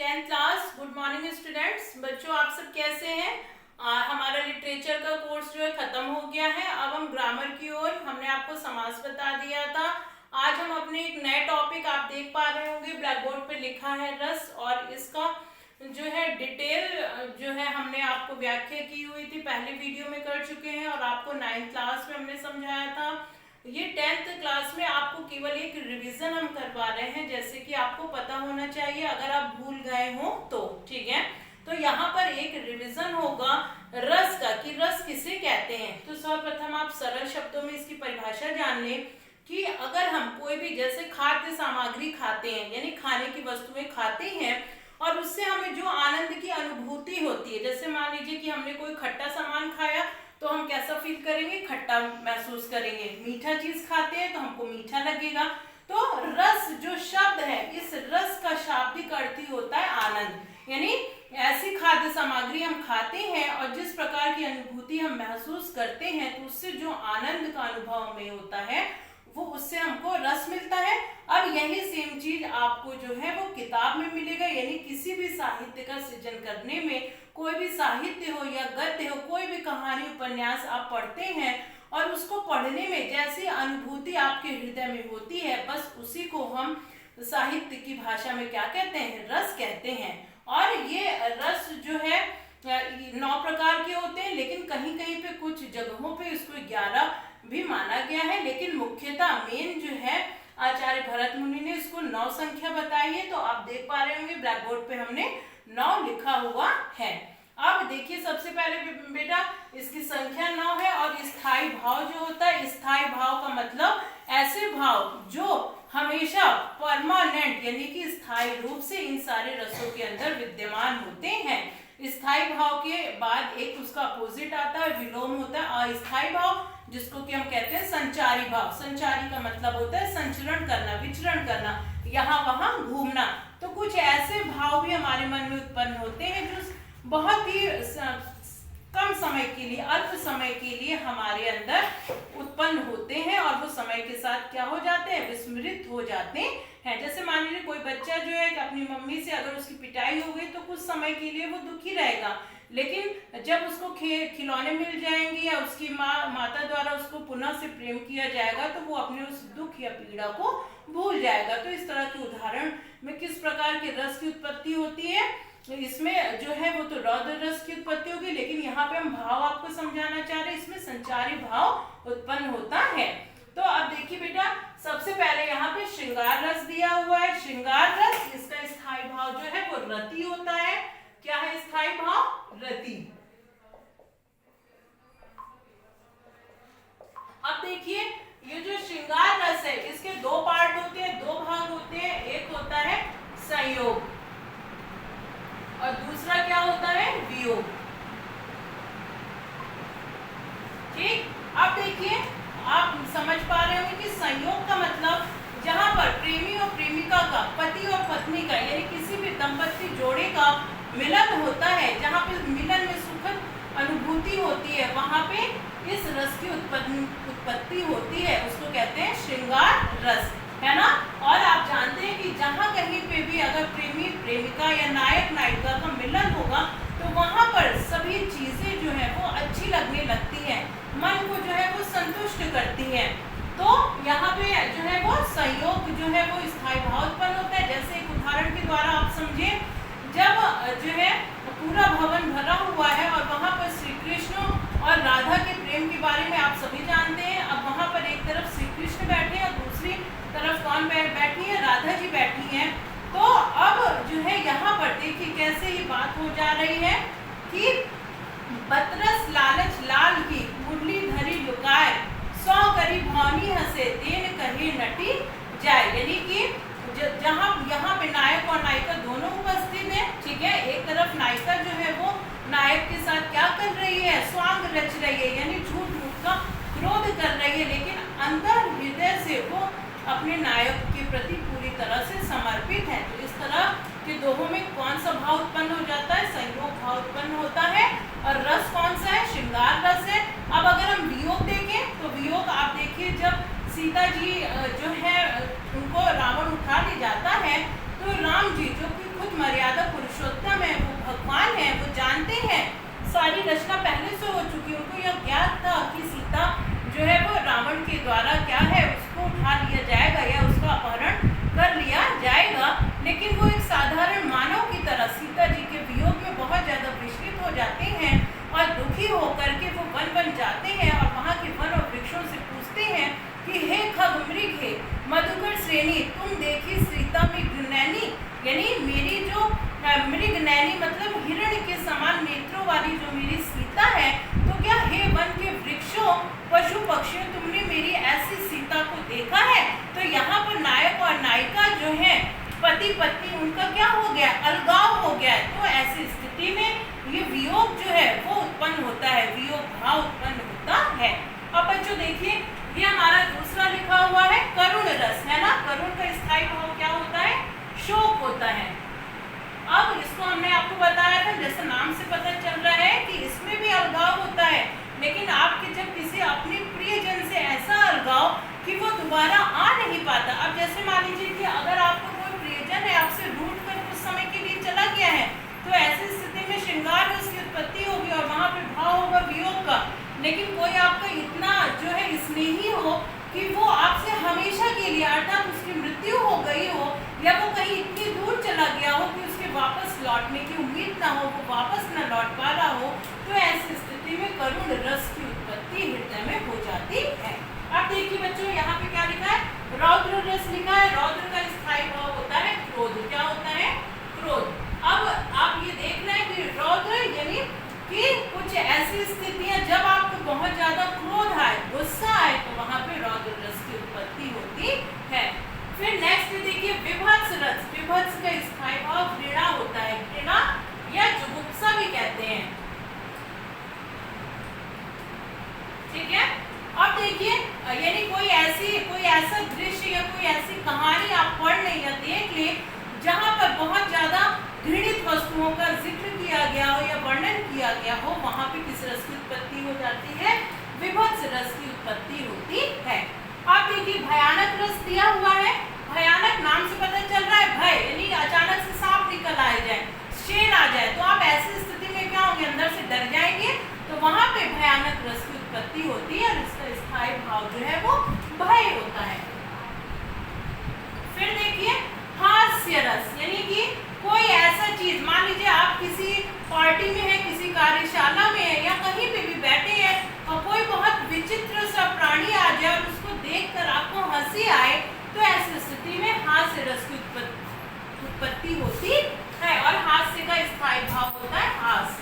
10th class good morning students. बच्चों आप सब कैसे हैं? हमारा लिटरेचर का कोर्स जो है खत्म हो गया है। अब हम ग्रामर की ओर, हमने आपको समास बता दिया था। आज हम अपने एक नए टॉपिक, आप देख पा रहे होंगे ब्लैक बोर्ड पे लिखा है रस, और इसका जो है डिटेल जो है हमने आपको व्याख्या की हुई थी, पहले वीडियो में कर चुके हैं और आपको 9th क्लास में हमने समझाया था। ये 10th क्लास में आपको केवल एक रिवीजन हम करवा रहे हैं, जैसे कि आपको पता होना चाहिए अगर आप भूल गए हो तो, ठीक है। तो यहाँ पर एक रिवीजन होगा रस का, कि रस किसे कहते हैं। तो सर्वप्रथम आप सरल शब्दों में इसकी परिभाषा जान लें कि अगर हम कोई भी जैसे खाद्य सामग्री खाते हैं, यानी खाने की वस्तुएं खाते हैं और उससे हमें जो आनंद की अनुभूति होती है, जैसे मान लीजिए कि हमने कोई खट्टा सामान खाया तो हम कैसा फील करेंगे, खट्टा महसूस करेंगे। मीठा चीज खाते हैं तो हमको मीठा लगेगा। तो रस जो शब्द है, इस रस का शाब्दिक अर्थ ही होता है आनंद, यानी ऐसी खाद्य सामग्री हम खाते हैं और जिस प्रकार की अनुभूति हम महसूस करते हैं, तो उससे जो आनंद का अनुभव हमें होता है वो उससे हमको रस मिलता है। अब यही सेम चीज आपको जो है वो किताब में मिलेगा, यानी किसी भी साहित्य का सृजन करने में, कोई भी साहित्य हो या गद्य हो, कोई भी कहानी उपन्यास आप पढ़ते हैं और उसको पढ़ने में जैसी अनुभूति आपके हृदय में होती है, बस उसी को हम साहित्य की भाषा में क्या कहते हैं, रस कहते हैं। और ये रस जो है 9 प्रकार के होते हैं, लेकिन कहीं कहीं पे कुछ जगहों पे इसको 11 भी माना गया है, लेकिन मुख्यतः मेन जो है आचार्य भरत मुनि ने इसको 9 संख्या बताई है। तो आप देख पा रहे होंगे ब्लैक बोर्ड पे हमने 9 लिखा हुआ है। अब देखिए सबसे पहले बेटा इसकी संख्या 9 है, और स्थायी भाव जो होता है, स्थायी भाव का मतलब ऐसे भाव जो हमेशा परमानेंट यानी कि स्थायी रूप से इन सारे रसों के अंदर विद्यमान होते हैं। स्थायी भाव के बाद एक उसका अपोजिट आता है, विलोम होता है अस्थायी भाव, जिसको कि हम कहते हैं संचारी भाव। संचारी का मतलब होता है संचरण करना, विचरण करना, यहाँ वहां घूमना। तो कुछ ऐसे भाव भी हमारे मन में उत्पन्न होते हैं जो बहुत ही कम समय के लिए, अल्प समय के लिए हमारे अंदर उत्पन्न होते हैं और वो समय के साथ क्या हो जाते हैं, विस्मृत हो जाते हैं। जैसे मान लीजिए कोई बच्चा जो है अपनी मम्मी से अगर उसकी पिटाई हो गई तो कुछ समय के लिए वो दुखी रहेगा, लेकिन जब उसको खिलौने मिल जाएंगे या उसकी माता द्वारा उसको पुनः से प्रेम किया जाएगा तो वो अपने उस दुख या पीड़ा को भूल जाएगा। तो इस तरह के उदाहरण में किस प्रकार के रस की उत्पत्ति होती है, इसमें जो है वो तो रौद्र रस की उत्पत्ति होगी, लेकिन यहाँ पे हम भाव आपको समझाना चाह रहे हैं, इसमें संचारी भाव उत्पन्न होता है। तो अब देखिए बेटा सबसे पहले यहाँ पे श्रृंगार रस दिया हुआ है। श्रृंगार रस, इसका स्थायी भाव जो है वो रति होता है। क्या है स्थायी भाव? रति। अब देखिए ये जो श्रृंगार रस है, इसके 2 पार्ट होते हैं, 2 भाग होते हैं। एक होता है संयोग और दूसरा क्या होता है, वियोग। ठीक, अब देखिए आप समझ पा रहे होंगे कि संयोग का मतलब जहां पर प्रेमी और प्रेमिका का, पति और पत्नी का, यानी किसी भी दंपति जोड़े का मिलन होता है, जहां पे मिलन में सुखद अनुभूति होती है, वहां पे इस रस की उत्पत्ति होती है, उसको कहते हैं श्रृंगार रस, है ना। और आप जानते हैं कि जहां कहीं पे भी अगर प्रेमी प्रेमिका या नायक नायिका का मिलन होगा तो वहां पर सभी चीजें जो है वो अच्छी लगने लगती हैं, मन को जो है वो संतुष्ट करती हैं। तो यहाँ पे जो है वो संयोग जो है वो स्थायी भाव उत्पन्न होता है। जैसे एक उदाहरण के द्वारा आप समझे, जब जो है पूरा भवन भरा हुआ है और वहां पर श्री कृष्ण और राधा के प्रेम के बारे में आप सभी जानते हैं। अब वहां पर एक तरफ श्री कृष्ण बैठे हैं और दूसरी तरफ कौन बैठी है, राधा जी बैठी हैं। तो अब जो है यहाँ पर देखिए कैसे ये बात हो जा रही है कि बतरस लालच लाल की मुरली धरी लुकाए, 100 करी भौनी हंसे देन कहे नटी जाए। यानी कि जहाँ यहाँ पे नायक और नायिका दोनों उपस्थित हैं, ठीक है। एक तरफ नायिका जो है वो नायक के साथ क्या कर रही है, स्वांग रच रही है, यानी झूठ मूठ का क्रोध कर रही है, लेकिन अंदर हृदय से वो अपने नायक के प्रति पूरी तरह से समर्पित है। तो इस तरह के दोनों में कौन सा भाव उत्पन्न हो जाता है, संयोग भाव उत्पन्न होता है। और रस कौन सा है, श्रृंगार रस है। अब अगर हम वियोग देखें तो वियोग आप देखिए, जब सीता जी जो है उनको रावण उठा ले जाता है तो राम जी जो कि खुद मर्यादा मृगनयनी मतलब हिरण के समान नेत्रों वाली जो मेरी सीता है, तो क्या हे वन के वृक्षों पशु पक्षियों तुमने मेरी ऐसी सीता को देखा है। तो यहाँ पर नायक और नायिका जो है पति पत्नी उनका क्या हो गया, अलगाव हो गया है। तो ऐसी स्थिति में ये वियोग जो है वो उत्पन्न होता है, वियोग भाव उत्पन्न होता है। अब बच्चों देखिए ये हमारा दूसरा लिखा हुआ है करुण रस, है ना। करुण का स्थायी भाव क्या होता है, शोक होता है। अब इसको हमने आपको बताया था, जैसे नाम से पता चल रहा है कि इसमें भी अलगाव होता है, लेकिन आपके जब किसी अपने प्रियजन से ऐसा अलगाव कि वो दोबारा आ नहीं पाता। अब जैसे मान लीजिए कि अगर आपको कोई प्रियजन है आपसे रूठ कर कुछ समय के लिए चला गया है, तो ऐसी स्थिति में श्रृंगार रस की उत्पत्ति होगी और वहां पे भाव होगा वियोग का। लेकिन कोई आपका इतना जो है स्नेही हो कि वो आपसे हमेशा के लिए, अर्थात उसकी मृत्यु हो गई हो या वो कहीं इतनी दूर चला गया हो कि उसके वापस लौटने की उम्मीद ना हो, वो वापस न लौट पा रहा हो, तो ऐसी स्थिति में करुण रस की उत्पत्ति हृदय में हो जाती है। अब देखिए बच्चों यहाँ पे क्या लिखा है, रौद्र रस लिखा है। रौद्र का स्थायी भाव होता है क्रोध। क्या होता है, क्रोध। अब आप ये देख रहे हैं कि रौद्र यानी कि कुछ ऐसी स्थितियां जब आपको बहुत ज्यादा क्रोध आए, गुस्सा आए, तो वहां पे रौद्र रस की उत्पत्ति होती है। फिर नेक्स्ट देखिए विभत्स रस। विभत्स का स्थायी भाव घृणा होता है, घृणा या जुगुप्सा भी कहते हैं, ठीक है। अब देखिए यानी कोई ऐसा दृश्य या कोई ऐसी कहानी आप पढ़ लें या देख लें जहां पर बहुत ज्यादा घृणित वस्तुओं का जिक्र किया गया हो या वर्णन किया गया हो, वहां पे किस रस की उत्पत्ति हो जाती है, विभत्स रस की उत्पत्ति होती है। आप देखिए भयानक रस दिया हुआ है। भयानक नाम से पता चल रहा है भय, यानी अचानक से सांप निकल आ जाए, शेर आ जाए, तो आप ऐसी स्थिति में क्या होंगे, अंदर से डर जाएंगे, तो वहां पे भयानक रस की उत्पत्ति होती है और इसका स्थायी भाव जो है वो भय होता है। फिर देखिए हास्य रस, यानी कि कोई ऐसा चीज, मान लीजिए आप किसी पार्टी में है, किसी कार्यशाला में है या कहीं पे भी बैठे हैं और कोई बहुत विचित्र सा प्राणी आ जाए और उसको देखकर आपको हंसी आए, तो ऐसी स्थिति में हास्य रस की उत्पत्ति होती है। और हास्य का स्थायी भाव होता है हास,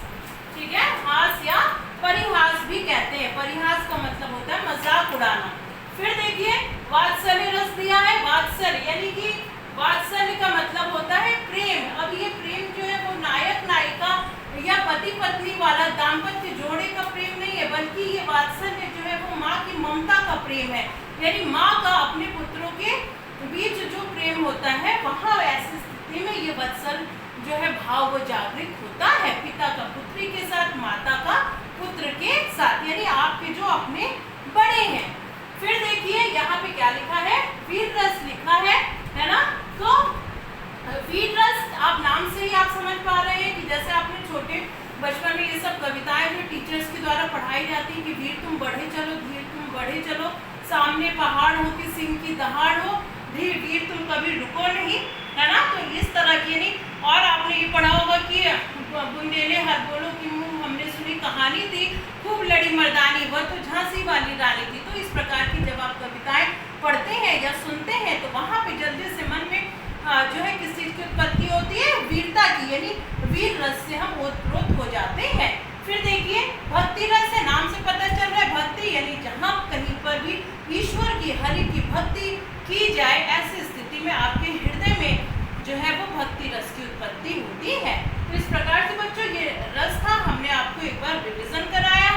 ठीक है। हास या परिहास भी कहते हैं। परिहास का मतलब होता है मजाक उड़ाना। फिर देखिए वात्सल्य रस दिया है। वात्सल्य यानी कि वात्सल्य का मतलब होता है प्रेम। अब ये प्रेम जो है वो नायक नायिका या पति पत्नी वाला दाम्पत्य जोड़े का प्रेम नहीं है, बल्कि ये वात्सल्य जो है वो माँ की ममता का प्रेम है, यानी माँ का अपने पुत्रों के बीच जो प्रेम होता है, वहाँ ऐसी स्थिति में ये वत्सल जो है भाव वो जागृत होता है, पिता का पुत्री के साथ, माता का पुत्र के साथ, यानी आपके जो अपने बड़े हैं। फिर देखिए यहाँ पे क्या लिखा है, वीर रस लिखा है ना। तो वीर रस आप नाम से ही आप समझ पा रहे हैं कि जैसे आपने छोटे बचपन में ये सब कविताएं जो टीचर्स के द्वारा पढ़ाई जाती है कि वीर तुम बढ़े चलो, धीर तुम बढ़े चलो, सामने पहाड़ हो कि सिंह की दहाड़ हो, धीर वीर तुम कभी रुको नहीं, है ना। तो इस तरह की नहीं। और आपने ये पढ़ा होगा कि बुंदेले हर बोलो की मुँह हमने सुनी कहानी थी, खूब लड़ी मर्दानी वह तो झांसी वाली रानी थी। तो इस प्रकार की जब आप कविताएं पढ़ते हैं या सुनते हैं तो वहाँ पे जल्दी से मन में जो है किस चीज़ की उत्पत्ति होती है, वीरता की, यानी वीर रस से हम ओतप्रोत हो जाते हैं। फिर देखिए भक्ति रस है। नाम से पता चल रहा है भक्ति, यानी जहाँ कहीं पर भी ईश्वर की, हरि की भक्ति की जाए, ऐसी स्थिति में आपके हृदय में जो है वो भक्ति रस की उत्पत्ति होती है। तो इस प्रकार से बच्चों ये रस था, हमने आपको एक बार रिविजन कराया